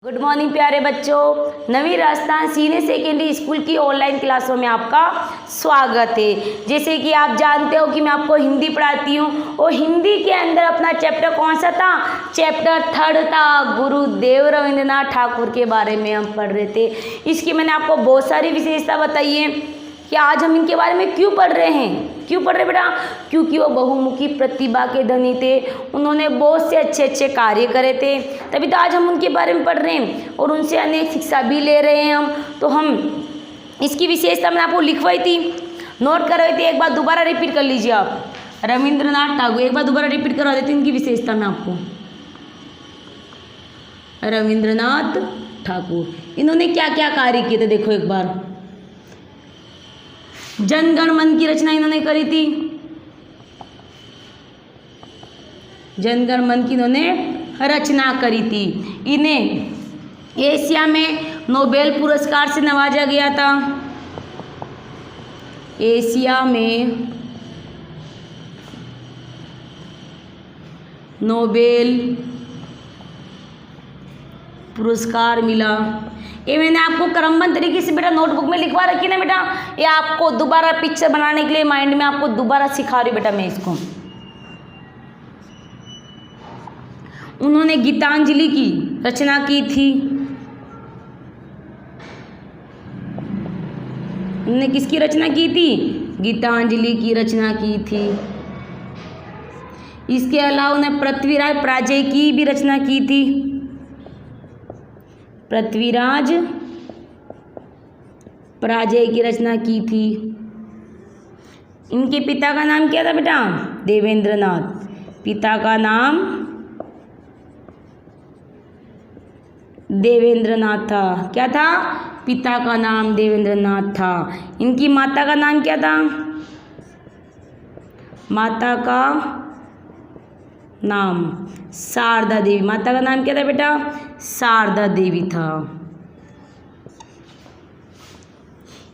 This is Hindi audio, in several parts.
गुड मॉर्निंग प्यारे बच्चों, नवीन राजस्थान सीनियर सेकेंडरी स्कूल की ऑनलाइन क्लासों में आपका स्वागत है। जैसे कि आप जानते हो कि मैं आपको हिंदी पढ़ाती हूँ और हिंदी के अंदर अपना चैप्टर कौन सा था, चैप्टर 3 था। गुरुदेव रविंद्रनाथ ठाकुर के बारे में हम पढ़ रहे थे। इसकी मैंने आपको बहुत सारी विशेषता बताई है कि आज हम इनके बारे में क्यों पढ़ रहे हैं। क्यों पढ़ रहे बेटा? क्योंकि वो बहुमुखी प्रतिभा के धनी थे, उन्होंने बहुत से अच्छे अच्छे कार्य करे थे, तभी तो आज हम उनके बारे में पढ़ रहे हैं और उनसे अनेक शिक्षा भी ले रहे हैं हम। तो हम इसकी विशेषता मैंने आपको लिखवाई थी, नोट करवाई थी, एक बार दोबारा रिपीट कर लीजिए आप। रविंद्रनाथ ठाकुर, एक बार दोबारा रिपीट करवा देती हूँ इनकी विशेषता मैं आपको। रविंद्रनाथ ठाकुर, इन्होंने क्या क्या कार्य किए थे देखो एक बार। जनगण मन की रचना इन्होंने करी थी, जनगण मन की इन्होंने रचना करी थी। इन्हें एशिया में नोबेल पुरस्कार से नवाजा गया था। एशिया में नोबेल पुरस्कार मिला। ये मैंने आपको क्रमबद्ध तरीके से बेटा नोटबुक में लिखवा रखी ना बेटा, ये आपको दोबारा पिक्चर बनाने के लिए माइंड में आपको दोबारा सिखा रही बेटा मैं इसको। उन्होंने गीतांजलि की रचना की थी। उन्होंने किसकी रचना की थी? गीतांजलि की रचना की थी। इसके अलावा उन्होंने पृथ्वीराज पराजय की भी रचना की थी। पृथ्वीराज पराजय की रचना की थी। इनके पिता का नाम क्या था बेटा? देवेंद्रनाथ। पिता का नाम देवेंद्रनाथ था। क्या था? पिता का नाम देवेंद्रनाथ था। इनकी माता का नाम क्या था? माता का नाम शारदा देवी। माता का नाम क्या था बेटा? शारदा देवी था।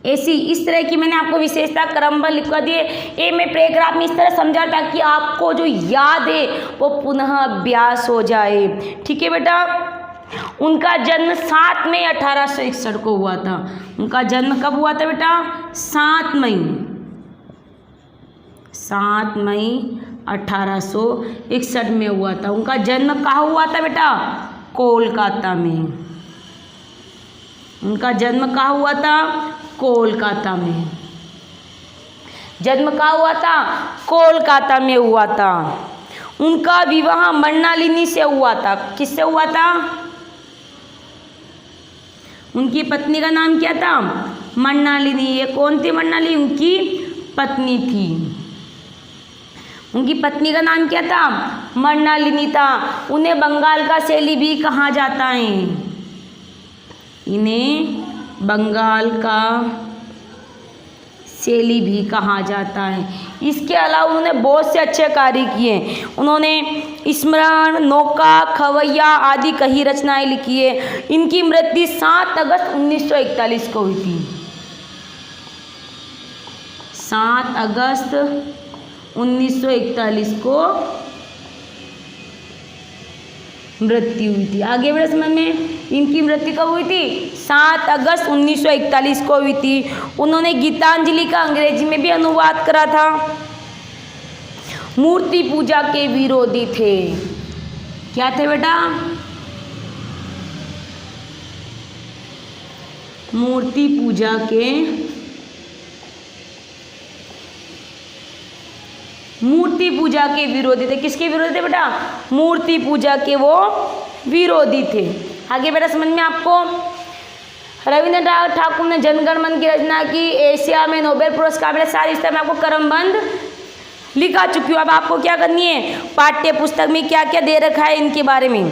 ऐसी इस तरह की मैंने आपको विशेषता क्रमबद्ध लिखवा दिए। ये मैं पैराग्राफ में इस तरह समझा ताकि आपको जो याद है वो पुनः अभ्यास हो जाए। ठीक है बेटा। उनका जन्म 7 मई 1861 को हुआ था। उनका जन्म कब हुआ था बेटा? 7 मई 1861 में हुआ था। उनका जन्म कहाँ हुआ था बेटा? कोलकाता में। उनका जन्म कहाँ हुआ था? कोलकाता में। जन्म कहाँ हुआ था? कोलकाता में हुआ था। उनका विवाह मृणालिनी से हुआ था। किससे हुआ था? उनकी पत्नी का नाम क्या था? मृणालिनी। ये कौन थी मृणालिनी? उनकी पत्नी थी। उनकी पत्नी का नाम क्या था? मृणालिनी था। उन्हें बंगाल का शैली भी कहा जाता है। इन्हें बंगाल का शैली भी कहा जाता है। इसके अलावा उन्होंने बहुत से अच्छे कार्य किए। उन्होंने स्मरण, नौका, खवैया आदि कई रचनाएं लिखी है। इनकी मृत्यु 7 अगस्त 1941 को हुई थी। 7 अगस्त 1941 को मृत्यु हुई थी। आगे बढ़े समझ में। इनकी मृत्यु कब हुई थी? 7 अगस्त 1941 को हुई थी। उन्होंने गीतांजलि का अंग्रेजी में भी अनुवाद करा था। मूर्ति पूजा के विरोधी थे। क्या थे बेटा? मूर्ति पूजा के विरोधी थे। किसके विरोधी थे बेटा? मूर्ति पूजा के वो विरोधी थे। आगे बेटा समझ में आपको। रविंद्रनाथ ठाकुर ने जनगण मन की रचना की, एशिया में नोबेल पुरस्कार मिला। सारी इस तरह मैं आपको क्रमबद्ध लिखा चुकी हूँ। अब आपको क्या करनी है? पाठ्य पुस्तक में क्या क्या दे रखा है इनके बारे में।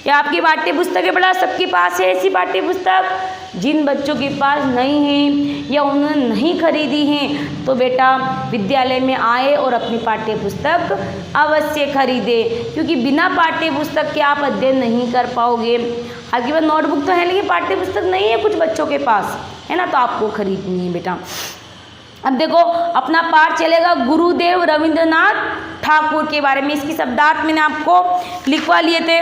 या आपकी पाठ्य पुस्तक है बेटा, सबके पास है ऐसी पाठ्य पुस्तक। जिन बच्चों के पास नहीं है या उन्होंने नहीं खरीदी है तो बेटा विद्यालय में आए और अपनी पाठ्य पुस्तक अवश्य खरीदे, क्योंकि बिना पाठ्य पुस्तक के आप अध्ययन नहीं कर पाओगे। आपके पास नोटबुक तो है लेकिन पाठ्य पुस्तक नहीं है कुछ बच्चों के पास, है ना, तो आपको खरीदनी है बेटा। अब देखो अपना पाठ चलेगा गुरुदेव रविंद्रनाथ ठाकुर के बारे में। इसकी शब्दार्थ मैंने आपको लिखवा लिए थे।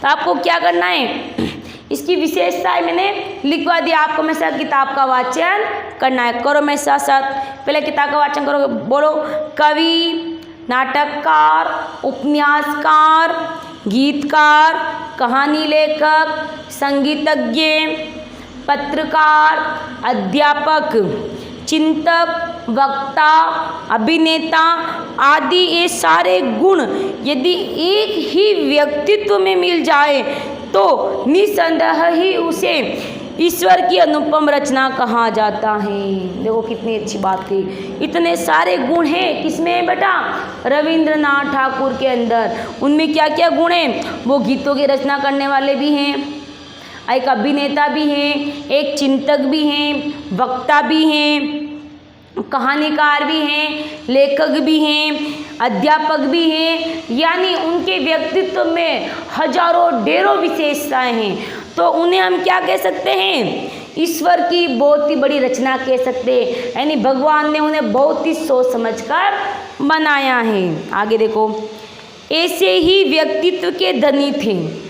तो आपको क्या करना है, इसकी विशेषताएं मैंने लिखवा दिया, आपको मेरे साथ किताब का वाचन करना है। करो मेरे साथ साथ, पहले किताब का वाचन करो, बोलो। कवि, नाटककार, उपन्यासकार, गीतकार, कहानी लेखक, संगीतज्ञ, पत्रकार, अध्यापक, चिंतक, वक्ता, अभिनेता आदि ये सारे गुण यदि एक ही व्यक्तित्व में मिल जाए तो निसंदेह ही उसे ईश्वर की अनुपम रचना कहा जाता है। देखो कितनी अच्छी बात थी, इतने सारे गुण हैं किसमें बेटा, रविंद्रनाथ ठाकुर के अंदर। उनमें क्या क्या गुण हैं, वो गीतों की रचना करने वाले भी हैं, एक अभिनेता भी हैं, एक चिंतक भी हैं, वक्ता भी हैं, कहानीकार भी हैं, लेखक भी हैं, अध्यापक भी हैं। यानी उनके व्यक्तित्व में हजारों ढेरों विशेषताएं हैं। तो उन्हें हम क्या कह सकते हैं, ईश्वर की बहुत ही बड़ी रचना कह सकते हैं। यानी भगवान ने उन्हें बहुत ही सोच समझकर बनाया है। आगे देखो, ऐसे ही व्यक्तित्व के धनी थे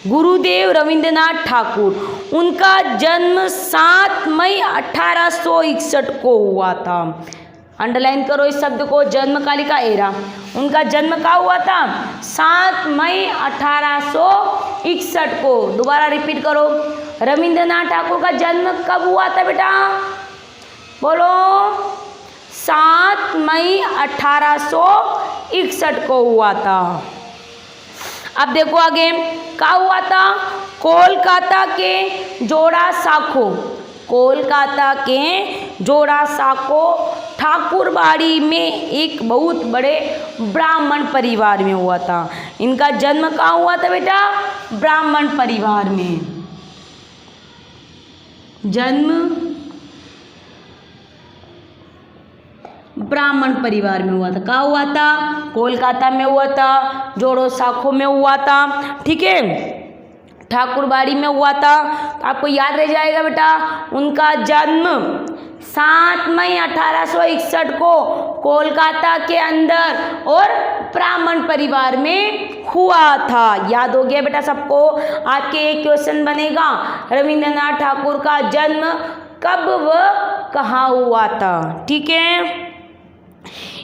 गुरुदेव रविंद्रनाथ ठाकुर। उनका जन्म 7 मई 1861 को हुआ था। अंडरलाइन करो इस शब्द को, जन्मकालिका एरा। उनका जन्म कहाँ हुआ था, 7 मई 1861 को। दोबारा रिपीट करो, रविंद्रनाथ ठाकुर का जन्म कब हुआ था बेटा, बोलो। 7 मई 1861 को हुआ था। अब देखो आगे क्या हुआ था, कोलकाता के जोड़ा साखो, कोलकाता के जोड़ा साखो ठाकुरबाड़ी में एक बहुत बड़े ब्राह्मण परिवार में हुआ था। इनका जन्म कहाँ हुआ था बेटा, ब्राह्मण परिवार में। जन्म ब्राह्मण परिवार में हुआ था। कहाँ हुआ था, कोलकाता में हुआ था, जोड़ो साखो में हुआ था, ठीक है, ठाकुरबाड़ी में हुआ था। तो आपको याद रह जाएगा बेटा, उनका जन्म 7 मई 1861 को कोलकाता के अंदर और ब्राह्मण परिवार में हुआ था। याद हो गया बेटा सबको। आपके एक क्वेश्चन बनेगा, रविंद्रनाथ ठाकुर का जन्म कब व कहाँ हुआ था, ठीक है।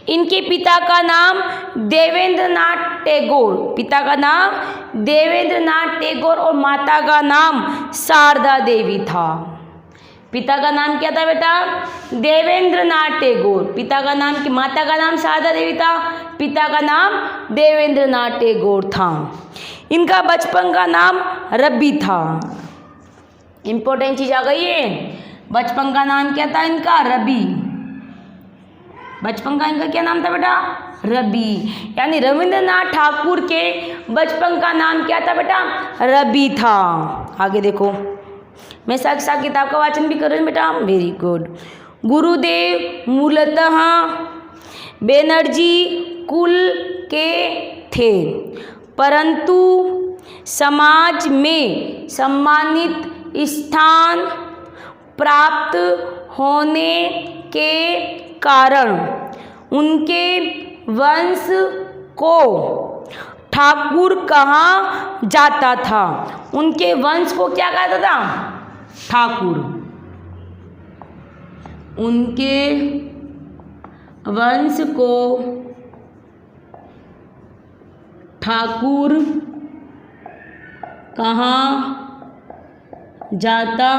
इनके पिता का नाम देवेंद्रनाथ टैगोर, पिता का नाम देवेंद्रनाथ टैगोर और माता का नाम शारदा देवी था। पिता का नाम क्या था बेटा, देवेंद्रनाथ टैगोर। पिता का नाम, माता का नाम शारदा देवी था, पिता का नाम देवेंद्रनाथ टैगोर था। इनका बचपन का नाम रबी था। इंपॉर्टेंट चीज आ गई है, बचपन का नाम क्या था इनका, रबी। बचपन का इनका क्या नाम था बेटा, रबी। यानी रविंद्रनाथ ठाकुर के बचपन का नाम क्या था बेटा, रबी था। आगे देखो, मैं साथ साथ किताब का वाचन भी कर रही हूँ बेटा, वेरी गुड। गुरुदेव मूलतः बैनर्जी कुल के थे, परंतु समाज में सम्मानित स्थान प्राप्त होने के कारण उनके वंश को ठाकुर कहा जाता था। उनके वंश को क्या कहता था, ठाकुर। उनके वंश को ठाकुर कहा जाता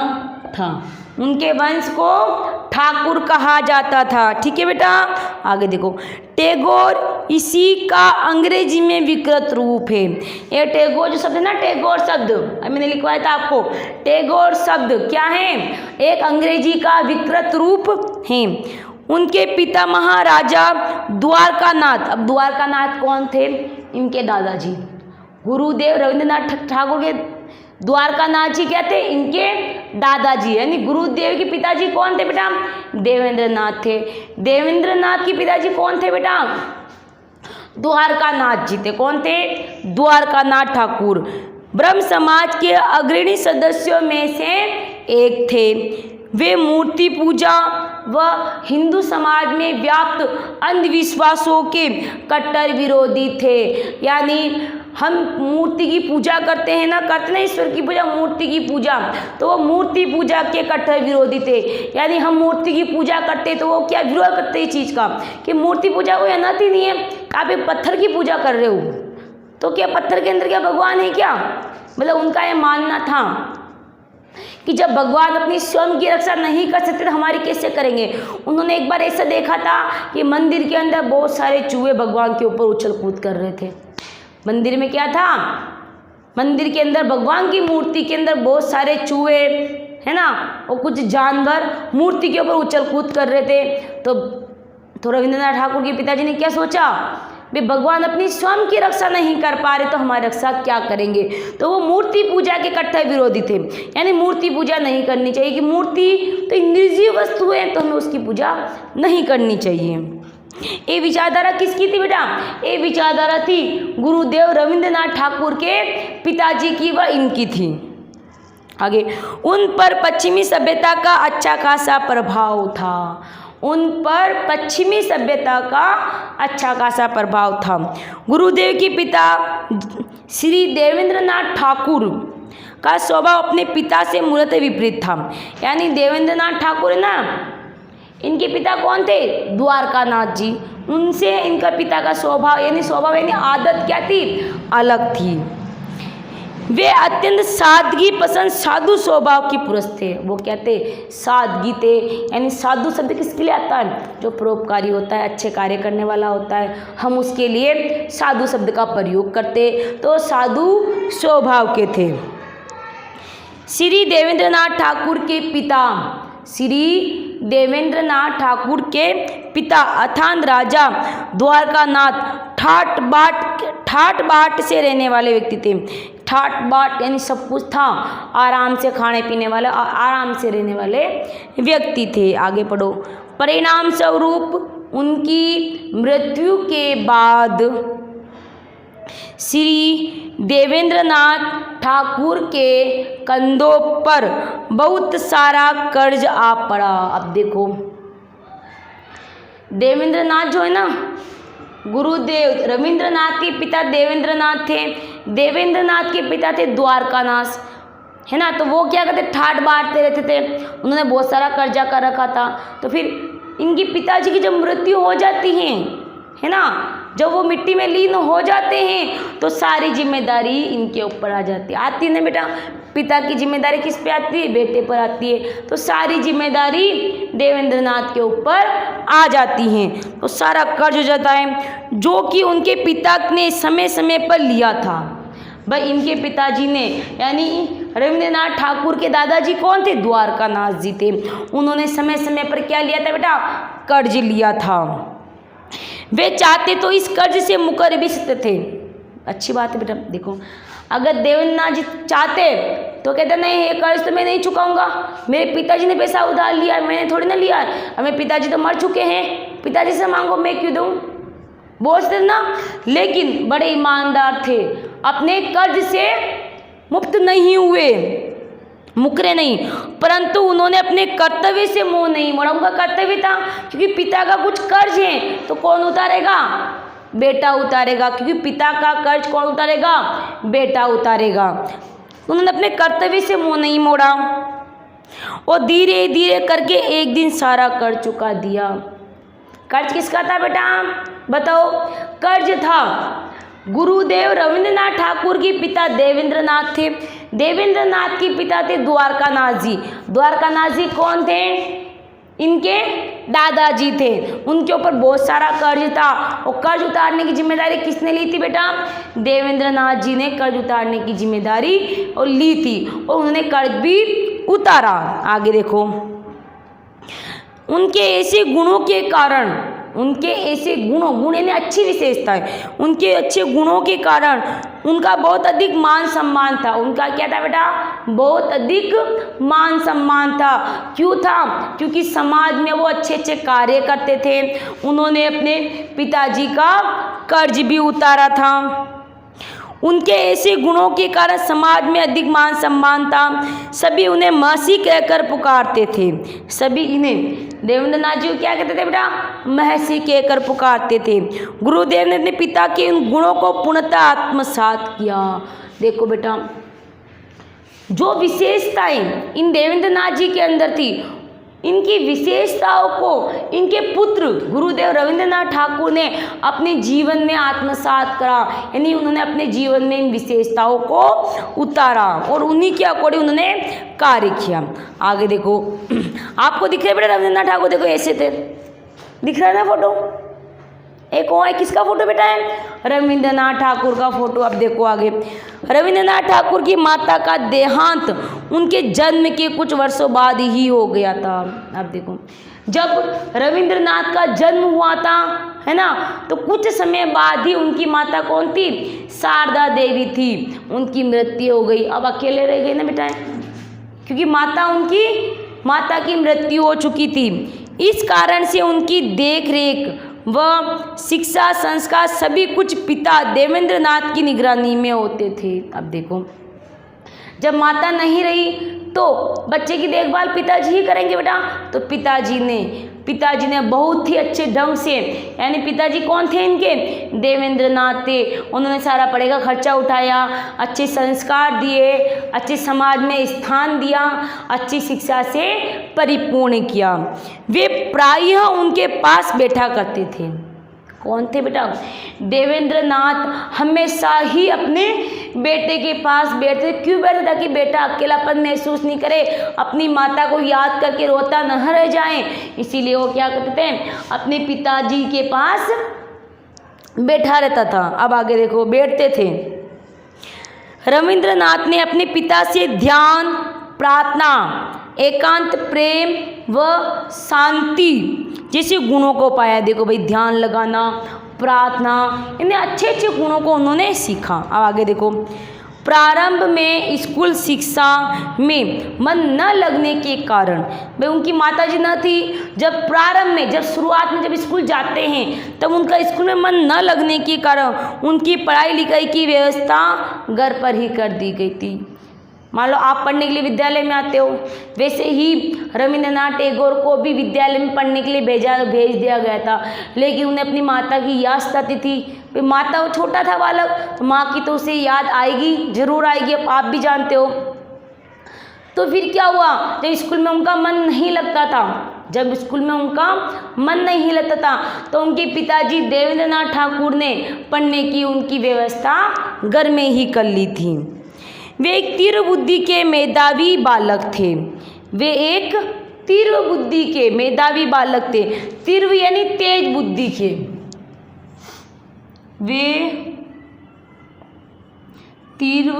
था। उनके वंश को ठाकुर कहा जाता था, ठीक है बेटा। आगे देखो, टैगोर इसी का अंग्रेजी में विकृत रूप है। ये टैगोर जो शब्द है ना, टैगोर शब्द मैंने लिखवाया था आपको। टैगोर शब्द क्या है, एक अंग्रेजी का विकृत रूप है। उनके पिता महाराजा द्वारकानाथ। अब द्वारकानाथ कौन थे, इनके दादाजी। गुरुदेव रविंद्रनाथ ठाकुर के द्वारकानाथ जी क्या थे, इनके दादाजी। यानी गुरुदेव के पिताजी कौन थे बेटा, देवेंद्रनाथ थे। देवेंद्रनाथ के पिताजी कौन थे बेटा, द्वारकानाथ जी थे। कौन थे, द्वारकानाथ ठाकुर। ब्रह्म समाज के अग्रणी सदस्यों में से एक थे। वे मूर्ति पूजा व हिंदू समाज में व्याप्त अंधविश्वासों के कट्टर विरोधी थे। यानी हम मूर्ति की पूजा करते हैं ना, करते ना ईश्वर की पूजा, मूर्ति की पूजा, तो वो मूर्ति पूजा के कट्टर विरोधी थे। यानी हम मूर्ति की पूजा करते तो वो क्या विरोध करते इस चीज़ का कि मूर्ति पूजा कोई अनर्थ ही नहीं है। आप एक पत्थर की पूजा कर रहे हो तो क्या पत्थर के अंदर क्या भगवान है क्या? मतलब उनका ये मानना था कि जब भगवान अपनी स्वयं की रक्षा नहीं कर सकते तो हमारी कैसे करेंगे। उन्होंने एक बार ऐसा देखा था कि मंदिर के अंदर बहुत सारे चूहे भगवान के ऊपर उछल कूद कर रहे थे। मंदिर में क्या था, मंदिर के अंदर भगवान की मूर्ति के अंदर बहुत सारे चूहे है ना, और कुछ जानवर मूर्ति के ऊपर उछल कूद कर रहे थे। तो रविंद्रनाथ ठाकुर के पिताजी ने क्या सोचा, वे भगवान अपनी स्वयं की रक्षा नहीं कर पा रहे तो हमारी रक्षा क्या करेंगे। तो वो मूर्ति पूजा के कट्टर विरोधी थे। यानी मूर्ति पूजा नहीं करनी चाहिए कि मूर्ति तो निर्जीव वस्तु है तो हमें उसकी पूजा नहीं करनी चाहिए। ये विचारधारा किसकी थी बेटा? ये विचारधारा थी गुरुदेव रविंद्रनाथ ठाकुर के पिताजी की व इनकी थी। आगे, उन पर पश्चिमी सभ्यता का अच्छा खासा प्रभाव था। उन पर पश्चिमी सभ्यता का अच्छा खासा प्रभाव था। गुरुदेव के पिता श्री देवेंद्रनाथ ठाकुर का स्वभाव अपने पिता से मूलतः विपरीत था। यानी देवेंद्रनाथ ठाकुर है ना, इनके पिता कौन थे? द्वारकानाथ जी। उनसे इनका पिता का स्वभाव यानी आदत क्या थी? अलग थी। वे अत्यंत सादगी पसंद साधु स्वभाव के पुरुष थे। वो क्या थे? सादगी थे। यानी साधु शब्द किसके लिए आता है? जो परोपकारी होता है, अच्छे कार्य करने वाला होता है, हम उसके लिए साधु शब्द का प्रयोग करते। तो साधु स्वभाव के थे। श्री देवेंद्रनाथ ठाकुर के पिता, श्री देवेंद्रनाथ ठाकुर के पिता अथान राजा द्वारकानाथ ठाट बाट से रहने वाले व्यक्ति थे। ठाट बाट यानी सब कुछ था, आराम से खाने पीने वाले, आराम से रहने वाले व्यक्ति थे। आगे पढ़ो। परिणाम स्वरूप उनकी मृत्यु के बाद श्री देवेंद्रनाथ ठाकुर के कंधों पर बहुत सारा कर्ज आ पड़ा। अब देखो, देवेंद्रनाथ जो है ना, गुरुदेव रविंद्रनाथ के पिता देवेंद्रनाथ थे। देवेंद्रनाथ के पिता थे द्वारकानाथ, है ना। तो वो क्या करते? ठाट बांटते रहते थे। उन्होंने बहुत सारा कर्जा कर रखा था। तो फिर इनके पिताजी की जब मृत्यु हो जाती है ना, जब वो मिट्टी में लीन हो जाते हैं तो सारी जिम्मेदारी इनके ऊपर आ जाती है। आती है ना बेटा, पिता की जिम्मेदारी किस पे आती है? बेटे पर आती है। तो सारी जिम्मेदारी देवेंद्रनाथ के ऊपर आ जाती हैं। तो सारा कर्ज हो जाता है जो कि उनके पिता ने समय समय पर लिया था। भाई इनके पिताजी ने, यानी रविंद्रनाथ ठाकुर के दादाजी कौन थे? द्वारकानाथ जी थे। उन्होंने समय समय पर क्या लिया था बेटा? कर्ज लिया था। वे चाहते तो इस कर्ज से मुकर भी सकते थे। अच्छी बात है बेटा। देखो, अगर देवेंद्रनाथ जी चाहते तो कहते नहीं, ये कर्ज तो मैं नहीं चुकाऊंगा, मेरे पिताजी ने पैसा उधार लिया है, मैंने थोड़ी ना लिया है, हमें पिताजी तो मर चुके हैं, पिताजी से मांगो, मैं क्यों दूँ, बोझते ना। लेकिन बड़े ईमानदार थे, अपने कर्ज से मुक्त नहीं हुए, मुकरे नहीं, परंतु उन्होंने अपने कर्तव्य से मुंह नहीं मोड़ा। उनका कर्तव्य था, क्योंकि पिता का कुछ कर्ज है तो कौन उतारेगा? बेटा उतारेगा। क्योंकि पिता का कर्ज कौन उतारेगा? बेटा उतारेगा। उन्होंने अपने कर्तव्य से मुंह नहीं मोड़ा और धीरे धीरे करके एक दिन सारा कर्ज चुका दिया। कर्ज किसका था बेटा? बताओ। कर्ज था गुरुदेव रविंद्रनाथ ठाकुर के पिता देवेंद्रनाथ थे। देवेंद्रनाथ के पिता थे द्वारकानाथ जी। द्वारकानाथ जी कौन थे? इनके दादाजी थे। उनके ऊपर बहुत सारा कर्ज था और कर्ज उतारने की जिम्मेदारी किसने ली थी बेटा? देवेंद्रनाथ जी ने कर्ज उतारने की जिम्मेदारी और ली थी और उन्होंने कर्ज भी उतारा। आगे देखो, उनके ऐसे गुणों के कारण, उनके ऐसे गुण यानी अच्छी विशेषताएं, उनके अच्छे गुणों के कारण उनका बहुत अधिक मान सम्मान था। उनका क्या था बेटा? बहुत अधिक मान सम्मान था। क्यों था? क्योंकि समाज में वो अच्छे अच्छे कार्य करते थे। उन्होंने अपने पिताजी का कर्ज भी उतारा था। उनके ऐसे गुणों के कारण समाज में अधिक मान सम्मान था। सभी उन्हें महर्षि कहकर पुकारते थे। सभी इन्हें देवेंद्र नाथ जी को क्या कहते थे बेटा? महर्षि कहकर पुकारते थे। गुरुदेव ने अपने पिता के उन गुणों को पूर्णतः आत्मसात किया। देखो बेटा, जो विशेषताएं इन देवेंद्र नाथ जी के अंदर थी, इनकी विशेषताओं को इनके पुत्र गुरुदेव रविंद्रनाथ ठाकुर ने अपने जीवन में आत्मसात करा, यानी उन्होंने अपने जीवन में इन विशेषताओं को उतारा और उन्हीं के अकॉर्डिंग उन्होंने कार्य किया। आगे देखो, आपको दिख रहा है बेटा रविंद्रनाथ ठाकुर, देखो ऐसे थे, दिख रहा है ना फोटो? एक और है, किसका फोटो बेटा है? रविंद्रनाथ ठाकुर का फोटो। अब देखो आगे, रविंद्रनाथ ठाकुर की माता का देहांत उनके जन्म के कुछ वर्षों बाद ही हो गया था। अब देखो, जब रविंद्रनाथ का जन्म हुआ था, है ना, तो कुछ समय बाद ही उनकी माता कौन थी? शारदा देवी थी, उनकी मृत्यु हो गई। अब अकेले रह गए ना बेटा, क्योंकि माता की मृत्यु हो चुकी थी। इस कारण से उनकी देख रेख व शिक्षा संस्कार सभी कुछ पिता देवेंद्र नाथ की निगरानी में होते थे। अब देखो, जब माता नहीं रही तो बच्चे की देखभाल पिताजी ही करेंगे बेटा। तो पिताजी ने बहुत ही अच्छे ढंग से, यानी पिताजी कौन थे इनके? देवेंद्र नाथ थे। उन्होंने सारा पढ़ाई का खर्चा उठाया, अच्छे संस्कार दिए, अच्छे समाज में स्थान दिया, अच्छी शिक्षा से परिपूर्ण किया। वे प्रायः उनके पास बैठा करते थे। कौन थे बेटा? देवेंद्र नाथ हमेशा ही अपने बेटे के पास बैठते। क्यों बैठते? ताकि बेटा अकेलापन महसूस नहीं करे, अपनी माता को याद करके रोता न रह जाए। इसीलिए वो क्या करते थे? अपने पिताजी के पास बैठा रहता था। अब आगे देखो, बैठते थे। रविंद्रनाथ ने अपने पिता से ध्यान, प्रार्थना, एकांत प्रेम व शांति जैसे गुणों को पाया। देखो भाई, ध्यान लगाना, प्रार्थना, इन्हें अच्छे अच्छे गुणों को उन्होंने सीखा। अब आगे देखो, प्रारंभ में स्कूल शिक्षा में मन न लगने के कारण, भाई उनकी माता जी न थी, जब प्रारंभ में, जब शुरुआत में जब स्कूल जाते हैं तब उनका स्कूल में मन न लगने के कारण उनकी पढ़ाई लिखाई की व्यवस्था घर पर ही कर दी गई थी। मान लो आप पढ़ने के लिए विद्यालय में आते हो, वैसे ही रविंद्रनाथ टैगोर को भी विद्यालय में पढ़ने के लिए भेज दिया गया था, लेकिन उन्हें अपनी माता की याद सताती थी। माता, वो छोटा था बालक, तो माँ की तो उसे याद आएगी, जरूर आएगी, अब आप भी जानते हो। तो फिर क्या हुआ? जब स्कूल में उनका मन नहीं लगता था, तो उनके पिताजी देवेंद्रनाथ ठाकुर ने पढ़ने की उनकी व्यवस्था घर में ही कर ली थी। वे एक तीव्र बुद्धि के मेधावी बालक थे। तीव्र यानी तेज बुद्धि के। वे तीव्र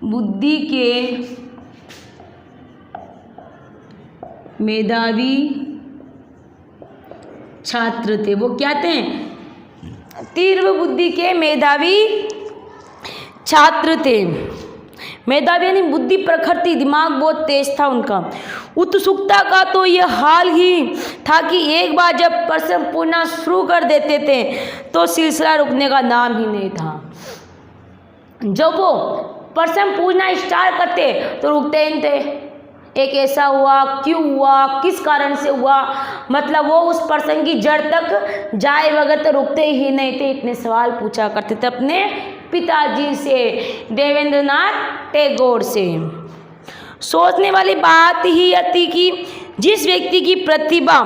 बुद्धि के मेधावी छात्र थे। वो क्या थे? तीव्र बुद्धि के मेधावी छात्र थे। मेधावी यानी बुद्धि प्रखर थी, दिमाग बहुत तेज था उनका। उत्सुकता का तो यह हाल ही था कि एक बार जब प्रश्न पूछना शुरू कर देते थे तो सिलसिला रुकने का नाम ही नहीं था। जब वो प्रश्न पूछना स्टार्ट करते तो रुकते ही नहीं थे। एक ऐसा हुआ, क्यों हुआ, किस कारण से हुआ, मतलब वो उस प्रश्न की जड़ तक जाए बगैर तो रुकते ही नहीं थे। इतने सवाल पूछा करते थे अपने पिताजी से, देवेंद्रनाथ टैगोर से। सोचने वाली बात ही यह थी कि जिस व्यक्ति की प्रतिभा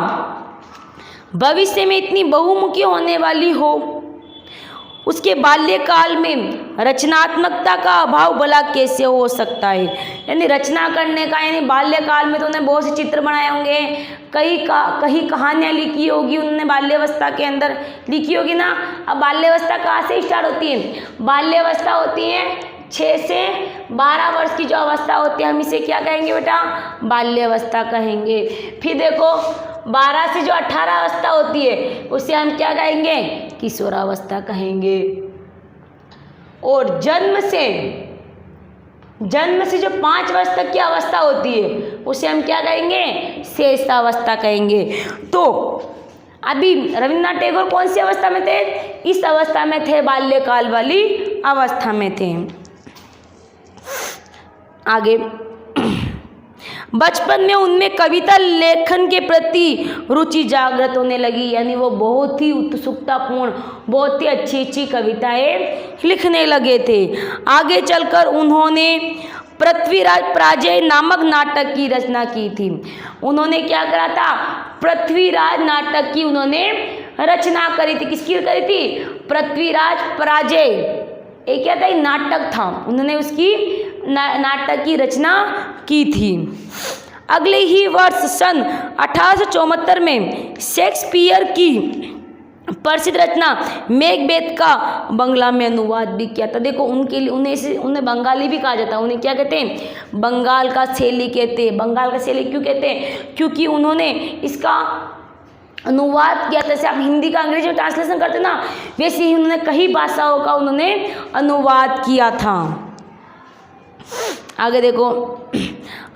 भविष्य में इतनी बहुमुखी होने वाली हो, उसके बाल्यकाल में रचनात्मकता का अभाव भला कैसे हो सकता है। यानी रचना करने का, यानी बाल्यकाल में तो उन्होंने बहुत से चित्र बनाए होंगे, कई कहानियाँ लिखी होगी उन्होंने, बाल्यावस्था के अंदर लिखी होगी ना। अब बाल्यावस्था कहाँ से स्टार्ट होती है? बाल्यावस्था होती है 6 से 12 वर्ष की जो अवस्था होती है, हम इसे क्या कहेंगे बेटा? बाल्यावस्था कहेंगे। फिर देखो 12 से जो 18 अवस्था होती है उसे हम क्या कहेंगे? किशोरावस्था कहेंगे। और जन्म से जो 5 वर्ष तक की अवस्था होती है उसे हम क्या कहेंगे? शेषावस्था कहेंगे। तो अभी रविंद्रनाथ टैगोर कौन सी अवस्था में थे? इस अवस्था में थे, बाल्यकाल वाली अवस्था में थे। आगे, बचपन में उनमें कविता लेखन के प्रति रुचि जागृत होने लगी, यानी वो बहुत ही उत्सुकतापूर्ण, बहुत ही अच्छी अच्छी कविताएं लिखने लगे थे। आगे चलकर उन्होंने पृथ्वीराज पराजय नामक नाटक की रचना की थी। उन्होंने क्या करा था? पृथ्वीराज नाटक की उन्होंने रचना करी थी। किसकी करी थी? पृथ्वीराज पराजय। एक क्या था? एक नाटक था, उन्होंने उसकी नाटक की रचना की थी। अगले ही वर्ष सन 1874 में शेक्सपियर की प्रसिद्ध रचना मैकबेथ का बंगला में अनुवाद भी किया था। देखो, उनके लिए उन्हें बंगाली भी कहा जाता है। उन्हें क्या कहते हैं? बंगाल का शैली कहते हैं। बंगाल का शैली क्यों कहते हैं? क्योंकि उन्होंने इसका अनुवाद किया था। जैसे आप हिंदी का अंग्रेजी में ट्रांसलेशन करते ना, वैसे ही उन्होंने कई भाषाओं का उन्होंने अनुवाद किया था। आगे देखो,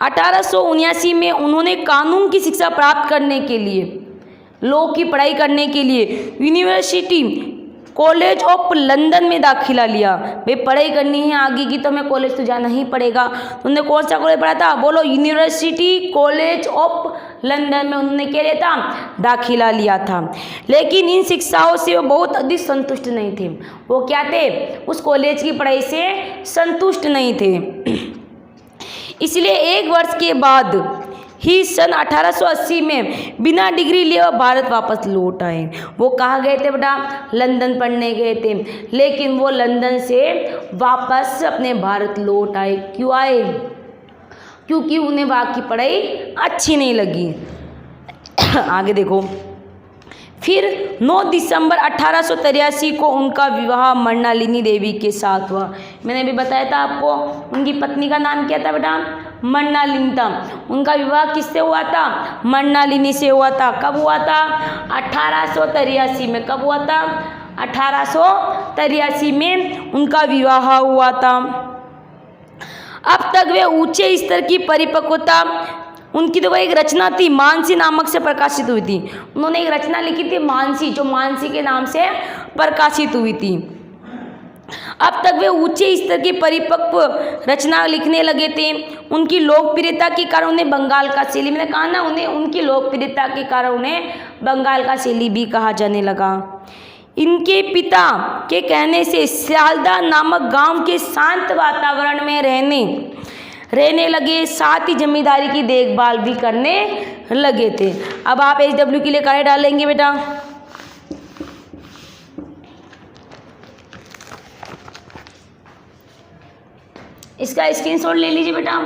1879 में उन्होंने कानून की शिक्षा प्राप्त करने के लिए, लॉ की पढ़ाई करने के लिए यूनिवर्सिटी कॉलेज ऑफ लंदन में दाखिला लिया। भाई पढ़ाई करनी है आगे की तो हमें कॉलेज तो जाना ही पड़ेगा। तो उन्होंने कौन सा कॉलेज पढ़ा था? बोलो, यूनिवर्सिटी कॉलेज ऑफ लंदन में उन्होंने क्या लिया था? दाखिला लिया था। लेकिन इन शिक्षाओं से वो बहुत अधिक संतुष्ट नहीं थे। वो क्या थे? उस कॉलेज की पढ़ाई से संतुष्ट नहीं थे। इसलिए एक वर्ष के बाद ही सन 1880 में बिना डिग्री लिए वह भारत वापस लौट आए। वो कहाँ गए थे बेटा? लंदन पढ़ने गए थे, लेकिन वो लंदन से वापस अपने भारत लौट आए। क्यों आए? क्योंकि उन्हें वहाँ की पढ़ाई अच्छी नहीं लगी। आगे देखो, फिर 9 दिसंबर 1883 को उनका विवाह मृणालिनी देवी के साथ हुआ। मैंने अभी बताया था आपको, उनकी पत्नी का नाम क्या था बेटा? मृणालिनी था। उनका विवाह किससे हुआ था? मृणालिनी से हुआ था। कब हुआ था? 1883 में। कब हुआ था? 1883 में उनका विवाह हुआ था। अब तक वे ऊंचे स्तर की परिपक्वता, उनकी तो एक रचना थी मानसी नामक से प्रकाशित हुई थी। उन्होंने एक रचना लिखी थी मानसी, जो मानसी के नाम से प्रकाशित हुई थी। अब तक वे ऊंचे स्तर की परिपक्व रचना लिखने लगे थे। उनकी लोकप्रियता के कारण उन्हें बंगाल का शैली, मैंने कहा ना, उनकी लोकप्रियता के कारण उन्हें बंगाल का शैली भी कहा जाने लगा। इनके पिता के कहने से सियालदा नामक गांव के शांत वातावरण में रहने लगे, साथ ही जमींदारी की देखभाल भी करने लगे थे। अब आप HW के लिए कार्य डालेंगे बेटा। इसका स्क्रीनशॉट ले लीजिए बेटा।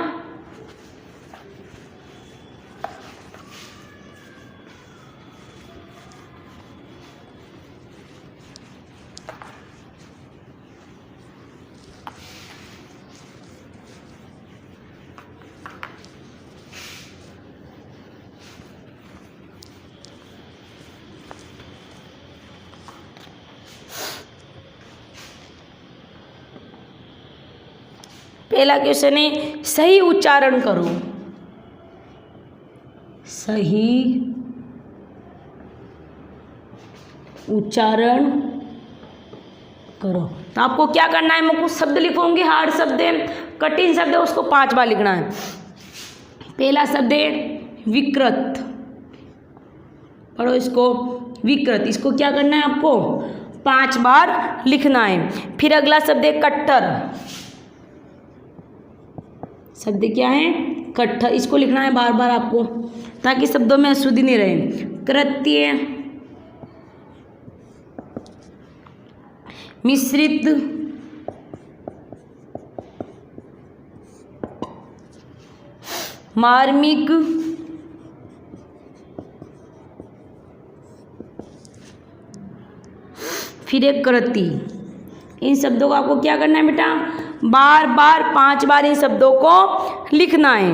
पहला क्वेश्चन है, सही उच्चारण करो। सही उच्चारण करो। तो आपको क्या करना है? मैं कुछ शब्द लिखूंगी, हार्ड शब्द है, कठिन शब्द है, उसको 5 बार लिखना है। पहला शब्द है विकृत, पढ़ो इसको, विकृत। इसको क्या करना है? आपको 5 बार लिखना है। फिर अगला शब्द है कट्टर। शब्द क्या है? कट्टर। इसको लिखना है बार बार आपको, ताकि शब्दों में अशुद्धि नहीं रहे। कृत्य, मिश्रित, मार्मिक, फिर एक कृति। इन शब्दों को आपको क्या करना है बेटा? बार बार 5 बार इन शब्दों को लिखना है।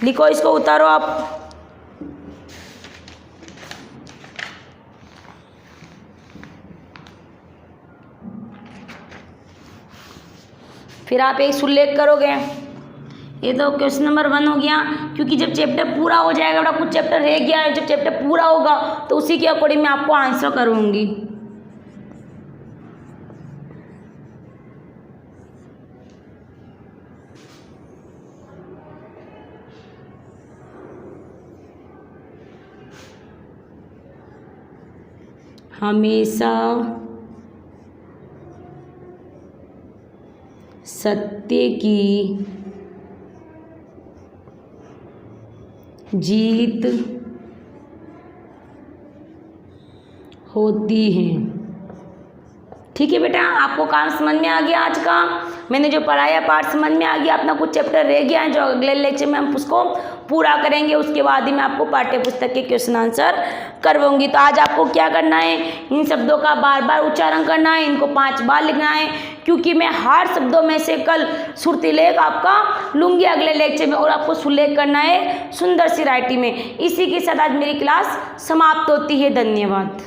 लिखो, इसको उतारो आप। फिर आप एक सुलेख करोगे। ये तो क्वेश्चन नंबर 1 हो गया, क्योंकि जब चैप्टर पूरा हो जाएगा बेटा, कुछ चैप्टर रह गया है, जब चैप्टर पूरा होगा तो उसी के अकॉर्डिंग मैं आपको आंसर करूँगी। हमेशा सत्य की जीत होती है। ठीक है बेटा, आपको काम समझ में आ गया आज का? मैंने जो पढ़ाया पार्ट समझ में आ गया? अपना कुछ चैप्टर रह गया है जो अगले लेक्चर में हम उसको पूरा करेंगे, उसके बाद ही मैं आपको पाठ्य पुस्तक के क्वेश्चन आंसर करवाऊंगी। तो आज आपको क्या करना है, इन शब्दों का बार बार उच्चारण करना है, इनको 5 बार लिखना है, क्योंकि मैं हर शब्दों में से कल श्रुतिलेख आपका लूँगी अगले लेक्चर में, और आपको सुलेख करना है सुंदर सी राइटिंग में। इसी के साथ आज मेरी क्लास समाप्त होती है। धन्यवाद।